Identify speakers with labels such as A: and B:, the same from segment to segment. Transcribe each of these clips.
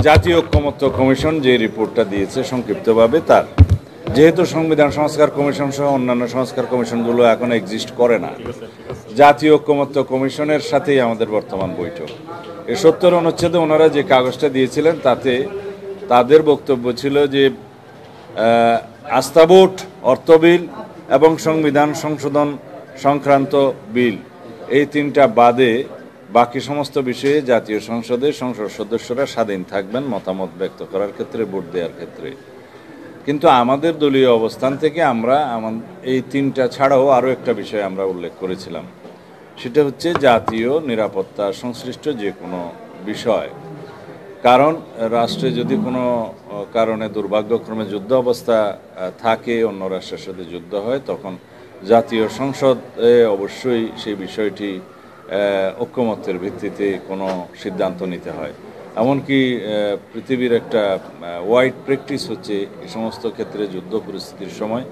A: জাতীয় ঐক্যমত্য কমিশন যে রিপোর্টটা দিয়েছে সংক্ষিপ্তভাবে তার, যেহেতু সংবিধান সংস্কার কমিশন সহ অন্যান্য সংস্কার কমিশনগুলো এখন এক্সিস্ট করে না, জাতীয় ঐক্যমত্য কমিশনের সাথেই আমাদের বর্তমান বৈঠক। এই ৭০ অনুচ্ছেদে ওনারা যে কাগজটা দিয়েছিলেন তাতে তাদের বক্তব্য ছিল যে আস্থা ভোট, অর্থ বিল এবং সংবিধান সংশোধন সংক্রান্ত বিল, এই তিনটা বাদে বাকি সমস্ত বিষয়ে জাতীয় সংসদে সংসদ সদস্যরা স্বাধীন থাকবেন মতামত ব্যক্ত করার ক্ষেত্রে, ভোট দেওয়ার ক্ষেত্রে। কিন্তু আমাদের দলীয় অবস্থান থেকে আমরা এই তিনটা ছাড়াও আরও একটা বিষয় আমরা উল্লেখ করেছিলাম, সেটা হচ্ছে জাতীয় নিরাপত্তা সংশ্লিষ্ট যে কোনো বিষয়। কারণ রাষ্ট্রে যদি কোনো কারণে দুর্ভাগ্যক্রমে যুদ্ধ অবস্থা থাকে, অন্য রাষ্ট্রের সাথে যুদ্ধ হয়, তখন জাতীয় সংসদে অবশ্যই সেই বিষয়টি ঐক্যমত্যের ভিত্তিতে কোনো সিদ্ধান্ত নিতে হয়। এমনকি পৃথিবীর একটা ওয়াইড প্র্যাকটিস হচ্ছে এই সমস্ত ক্ষেত্রে যুদ্ধ পরিস্থিতির সময়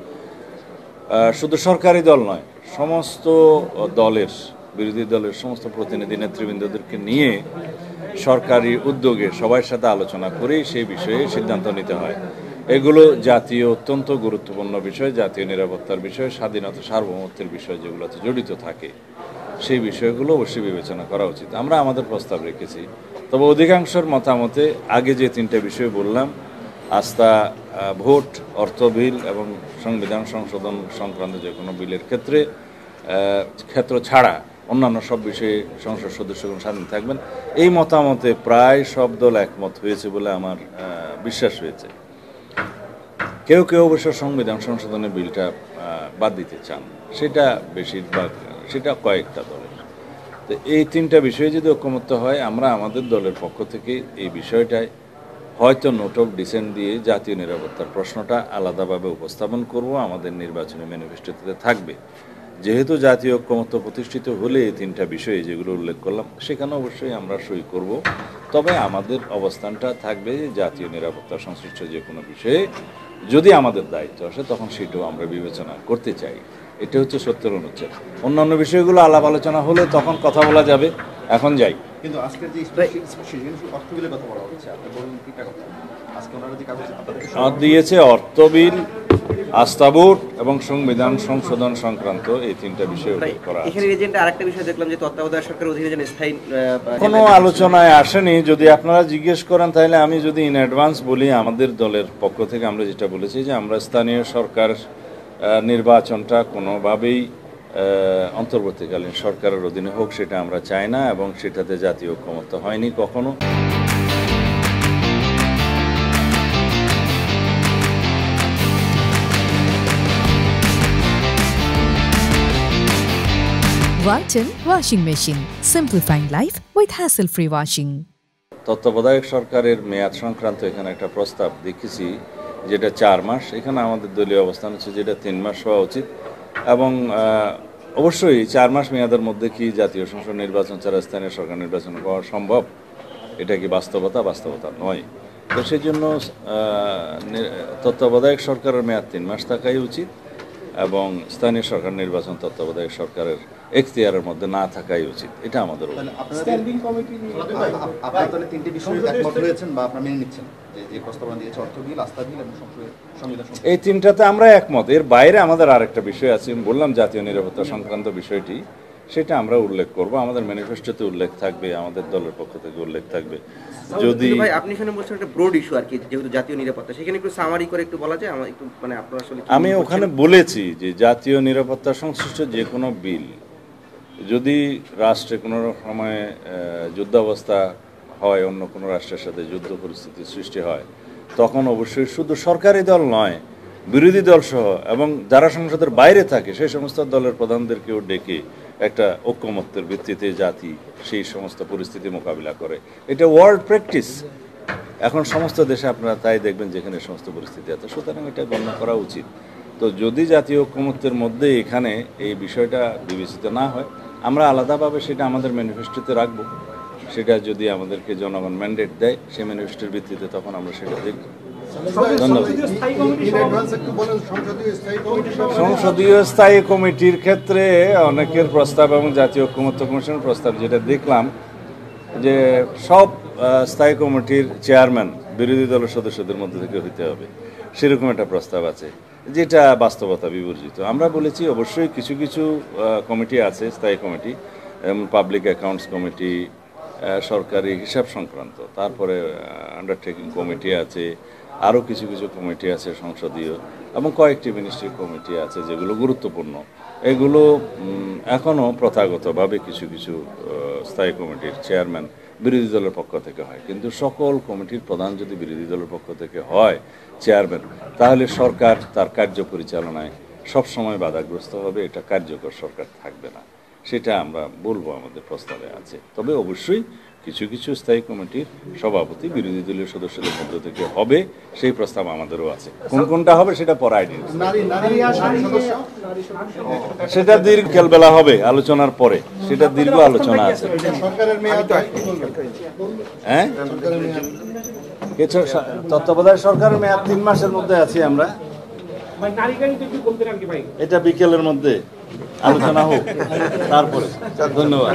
A: শুধু সরকারি দল নয়, সমস্ত দলের, বিরোধী দলের সমস্ত প্রতিনিধি নেতৃবৃন্দদেরকে নিয়ে সরকারি উদ্যোগে সবার সাথে আলোচনা করেই সেই বিষয়ে সিদ্ধান্ত নিতে হয়। এগুলো জাতীয় অত্যন্ত গুরুত্বপূর্ণ বিষয়, জাতীয় নিরাপত্তার বিষয়, স্বাধীনতা সার্বভৌমত্বের বিষয় যেগুলোতে জড়িত থাকে, সেই বিষয়গুলো অবশ্যই বিবেচনা করা উচিত। আমরা আমাদের প্রস্তাব রেখেছি, তবে অধিকাংশের মতামতে আগে যে তিনটে বিষয় বললাম, আস্থা ভোট, অর্থ বিল এবং সংবিধান সংশোধন সংক্রান্ত যে কোনো বিলের ক্ষেত্র ছাড়া অন্যান্য সব বিষয়ে সংসদ সদস্যগণ স্বাধীন থাকবেন, এই মতামতে প্রায় সব দল একমত হয়েছে বলে আমার বিশ্বাস হয়েছে। কেউ কেউ অবশ্য সংবিধান সংশোধনের বিলটা বাদ দিতে চান, সেটা বেশিরভাগ, সেটা কয়েকটা দলের। তো এই তিনটা বিষয়ে যদি ঐক্যমত্য হয়, আমরা আমাদের দলের পক্ষ থেকে এই বিষয়টায় হয়তো নোট অফ ডিসেন্ট দিয়ে জাতীয় নিরাপত্তার প্রশ্নটা আলাদাভাবে উপস্থাপন করব, আমাদের নির্বাচনী ম্যানিফেস্টোতে থাকবে। যেহেতু জাতীয় ঐক্যমত্য প্রতিষ্ঠিত হলে এই তিনটা বিষয়ে যেগুলো উল্লেখ করলাম সেখানে অবশ্যই আমরা সই করব, তবে আমাদের অবস্থানটা থাকবে জাতীয় নিরাপত্তা সংশ্লিষ্ট যে কোনো বিষয়ে যদি আমাদের দায়িত্ব আসে তখন সেটাও আমরা বিবেচনা করতে চাই। এটা হচ্ছে ৭০ অনুচ্ছেদ। অন্যান্য বিষয়গুলো আলাপ আলোচনা হলে তখন কথা বলা যাবে, এখন যাই।
B: কিন্তু আজকের যে অর্থ বিলের কথা বলা হচ্ছে, আপনি বলুন তিনটা কথা। আজকে ওনারা যে কাগজ
A: দিয়েছে, অর্থ বিল, আস্থা ভোট এবং সংবিধান সংশোধন সংক্রান্ত এই তিনটা বিষয় উল্লেখ করা আছে।
C: এখানে এজেন্ডা আরেকটা বিষয় দেখলাম যে তত্ত্বাবধায়ক সরকারের অধীনে যে স্থায়ী
A: কোনো আলোচনায় আসেনি। যদি আপনারা জিজ্ঞেস করেন তাহলে আমি যদি ইন অ্যাডভান্স বলি, আমাদের দলের পক্ষ থেকে আমরা যেটা বলেছি যে আমরা স্থানীয় সরকার নির্বাচনটা কোনোভাবেই অন্তর্বর্তীকালীন সরকারের অধীনে হোক সেটা আমরা চাই না, এবং সেটাতে জাতীয় ঐক্যমত্য হয়নি কখনো।
D: Walton Washing Machine. Simplifying life with hassle-free washing.
A: তত্ত্বাবধায়ক সরকারের মেয়াদ সংক্রান্ত এখানে একটা প্রস্তাব দেখেছি যেটা 4 মাস। এখানে আমাদের দলীয় অবস্থান হচ্ছে যেটা 3 মাস হওয়া উচিত, এবং অবশ্যই 4 মাস মেয়াদের মধ্যে কি জাতীয় সংসদ নির্বাচন ছাড়া স্থানীয় সরকার নির্বাচন করা সম্ভব? এটা কি বাস্তবতা? বাস্তবতা নয়। তো সেই জন্য তত্ত্বাবধায়ক সরকারের মেয়াদ 3 মাস থাকাই উচিত, এবং স্থানীয় সরকার নির্বাচন তত্ত্বাবধায়ক সরকারের এখতিয়ারের মধ্যে না থাকাই উচিত। এটা আমাদের
B: স্ট্যান্ডিং কমিটি আপনারা তাহলে তিনটি বিষয়ে একমত হয়েছেন বা আপনারা মেনে নিচ্ছেন যে প্রস্তাবনা দিয়েছে অর্থ বিল, আস্থা বিল এবং সংবিধান,
A: এই তিনটাতে আমরা একমত। এর বাইরে আমাদের আরেকটা বিষয় আছে, বললাম জাতীয় নিরাপত্তা সংক্রান্ত বিষয়টি, সেটা আমরা উল্লেখ করব, আমাদের ম্যানিফেস্টোতে উল্লেখ থাকবে, আমাদের দলের পক্ষ থেকে উল্লেখ থাকবে। যদি
C: ভাই আপনি এখানে বলছেন একটা ব্রড ইস্যু আর কি, যেহেতু জাতীয় নিরাপত্তা, সেখানে একটু সামারি করে একটু বলা যায় আমার একটু, মানে আপনারা আসলে
A: আমি ওখানে বলেছি যে জাতীয় নিরাপত্তা সংশ্লিষ্ট যে কোনো বিল যদি রাষ্ট্রে কোনো সময় যুদ্ধাবস্থা হয়, অন্য কোনো রাষ্ট্রের সাথে যুদ্ধ পরিস্থিতি সৃষ্টি হয়, তখন অবশ্যই শুধু সরকারি দল নয়, বিরোধী দল সহ এবং যারা সংসদের বাইরে থাকে সেই সমস্ত দলের প্রধানদেরকেও ডেকে একটা ঐক্যমত্যের ভিত্তিতে জাতি সেই সমস্ত পরিস্থিতি মোকাবিলা করে। এটা ওয়ার্ল্ড প্র্যাকটিস, এখন সমস্ত দেশে আপনারা তাই দেখবেন যেখানে সমস্ত পরিস্থিতি আছে, সুতরাং এটা গণ্য করা উচিত। তো যদি জাতীয় ঐক্যমত্যের মধ্যে এখানে এই বিষয়টা বিবেচিত না হয়, আমরা আলাদাভাবে সেটা আমাদের ম্যানিফেস্টোতে রাখবো। সেটা যদি আমাদেরকে জনগণ ম্যান্ডেট দেয় সেই ম্যানিফেস্টোর ভিত্তিতে, তখন আমরা সেটা দেখব। ধন্যবাদ। সংসদীয় স্থায়ী কমিটির ক্ষেত্রে অনেকের প্রস্তাব এবং জাতীয় ঐক্যমত্য কমিশনের প্রস্তাব যেটা দেখলাম যে সব স্থায়ী কমিটির চেয়ারম্যান বিরোধী দলের সদস্যদের মধ্যে থেকে হইতে হবে, সেরকম একটা প্রস্তাব আছে, যেটা বাস্তবতা বিবর্জিত। আমরা বলেছি অবশ্যই কিছু কিছু কমিটি আছে, স্থায়ী কমিটি, পাবলিক অ্যাকাউন্টস কমিটি, সরকারি হিসাব সংক্রান্ত, তারপরে আন্ডারটেকিং কমিটি আছে, আরও কিছু কিছু কমিটি আছে সংসদীয়, এবং কয়েকটি মিনিস্ট্রি কমিটি আছে যেগুলো গুরুত্বপূর্ণ। এগুলো এখনও প্রথাগতভাবে কিছু কিছু স্থায়ী কমিটির চেয়ারম্যান বিরোধী দলের পক্ষ থেকে হয়, কিন্তু সকল কমিটির প্রধান যদি বিরোধী দলের পক্ষ থেকে হয় চেয়ারম্যান, তাহলে সরকার তার কার্য পরিচালনায় সবসময় বাধাগ্রস্ত হবে, এটা কার্যকর সরকার থাকবে না। সেটা আমরা বলবো আমাদের প্রস্তাবে আছে। তবে অবশ্যই কিছু কিছু স্থায়ী কমিটির সভাপতি বিরোধী দলীয় সদস্যদের মধ্য থেকে হবে, সেই প্রস্তাব আমাদেরও আছে। কোন কোনটা হবে সেটা পরে আইডিয়া, সেটা দীর্ঘ বেলা হবে আলোচনার পরে, সেটা দীর্ঘ আলোচনা আছে। হ্যাঁ, কিছু তত্ত্বাবধায়ক সরকারের মেয়াদ 3 মাসের মধ্যে আছি আমরা। এটা বিকেলের মধ্যে আলোচনা হোক, তারপরে। ধন্যবাদ।